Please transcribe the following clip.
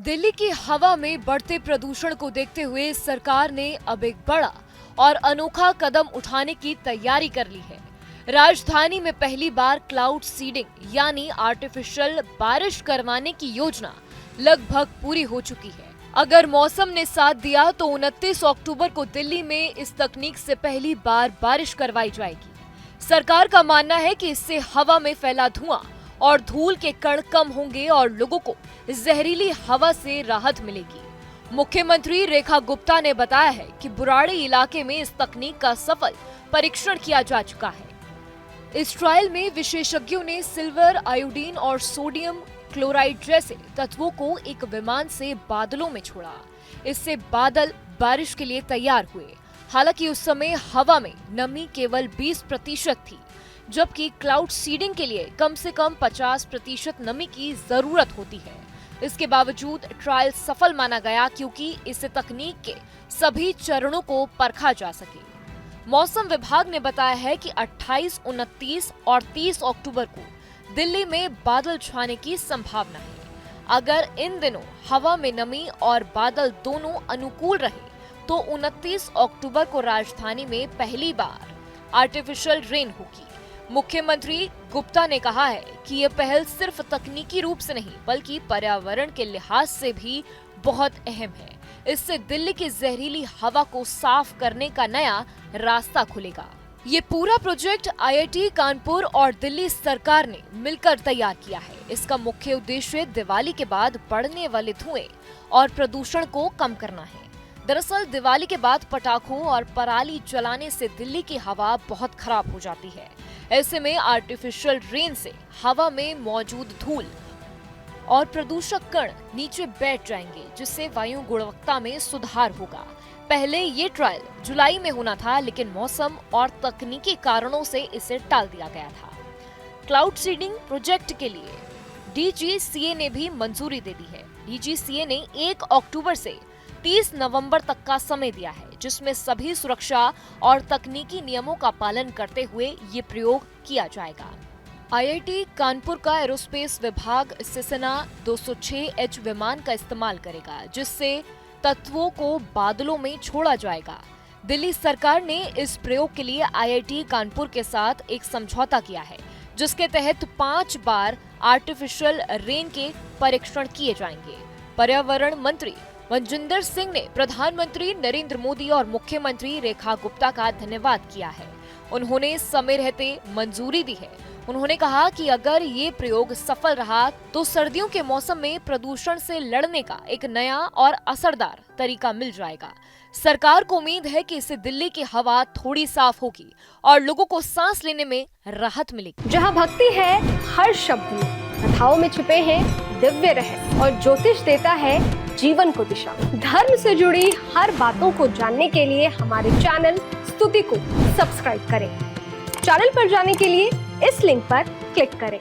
दिल्ली की हवा में बढ़ते प्रदूषण को देखते हुए सरकार ने अब एक बड़ा और अनोखा कदम उठाने की तैयारी कर ली है। राजधानी में पहली बार क्लाउड सीडिंग यानी आर्टिफिशियल बारिश करवाने की योजना लगभग पूरी हो चुकी है। अगर मौसम ने साथ दिया तो 29 अक्टूबर को दिल्ली में इस तकनीक से पहली बार बारिश करवाई जाएगी। सरकार का मानना है कि इससे हवा में फैला धुआं और धूल के कण कम होंगे और लोगों को जहरीली हवा से राहत मिलेगी। मुख्यमंत्री रेखा गुप्ता ने बताया है कि बुराड़ी इलाके में इस तकनीक का सफल परीक्षण किया जा चुका है। इस ट्रायल में विशेषज्ञों ने सिल्वर, आयोडीन और सोडियम क्लोराइड जैसे तत्वों को एक विमान से बादलों में छोड़ा। इससे बादल बारिश के लिए तैयार हुए। हालांकि उस समय हवा में नमी केवल 20% थी, जबकि क्लाउड सीडिंग के लिए कम से कम 50% नमी की जरूरत होती है। इसके बावजूद ट्रायल सफल माना गया क्योंकि इस तकनीक के सभी चरणों को परखा जा सके। मौसम विभाग ने बताया है कि 28, 29 और 30 अक्टूबर को दिल्ली में बादल छाने की संभावना है। अगर इन दिनों हवा में नमी और बादल दोनों अनुकूल रहे तो 29 अक्टूबर को राजधानी में पहली बार आर्टिफिशियल रेन होगी। मुख्यमंत्री गुप्ता ने कहा है कि यह पहल सिर्फ तकनीकी रूप से नहीं बल्कि पर्यावरण के लिहाज से भी बहुत अहम है। इससे दिल्ली की जहरीली हवा को साफ करने का नया रास्ता खुलेगा। ये पूरा प्रोजेक्ट आईआईटी कानपुर और दिल्ली सरकार ने मिलकर तैयार किया है। इसका मुख्य उद्देश्य दिवाली के बाद बढ़ने वाले धुएं और प्रदूषण को कम करना है। दरअसल दिवाली के बाद पटाखों और पराली जलाने से दिल्ली की हवा बहुत खराब हो जाती है। ऐसे में आर्टिफिशियल रेन से हवा में मौजूद धूल और प्रदूषक कण नीचे बैठ जाएंगे, जिससे वायु गुणवत्ता में सुधार होगा। पहले ये ट्रायल जुलाई में होना था, लेकिन मौसम और तकनीकी कारणों से इसे टाल दिया गया था। क्लाउड सीडिंग प्रोजेक्ट के लिए डीजीसीए ने भी मंजूरी दे दी है। डीजीसीए ने 1 अक्टूबर से 30 नवंबर तक का समय दिया है, जिसमें सभी सुरक्षा और तकनीकी नियमों का पालन करते हुए ये प्रयोग किया जाएगा। आईआईटी कानपुर का एरोस्पेस विभाग सेसना 206H विमान का इस्तेमाल करेगा, जिससे तत्वों को बादलों में छोड़ा जाएगा। दिल्ली सरकार ने इस प्रयोग के लिए आईआईटी कानपुर के साथ एक समझौता किया है, जिसके तहत 5 बार आर्टिफिशियल रेन के परीक्षण किए जाएंगे। पर्यावरण मंत्री मनजिंदर सिंह ने प्रधानमंत्री नरेंद्र मोदी और मुख्यमंत्री रेखा गुप्ता का धन्यवाद किया है। उन्होंने समय रहते मंजूरी दी है। उन्होंने कहा कि अगर ये प्रयोग सफल रहा तो सर्दियों के मौसम में प्रदूषण से लड़ने का एक नया और असरदार तरीका मिल जाएगा। सरकार को उम्मीद है कि इससे दिल्ली की हवा थोड़ी साफ होगी और लोगों को सांस लेने में राहत मिलेगी। जहाँ भक्ति है हर शब्द में, कथाओं में छुपे हैं दिव्य रहस्य और ज्योतिष देता है जीवन को दिशा। धर्म से जुड़ी हर बातों को जानने के लिए हमारे चैनल स्तुति को सब्सक्राइब करें। चैनल पर जाने के लिए इस लिंक पर क्लिक करें।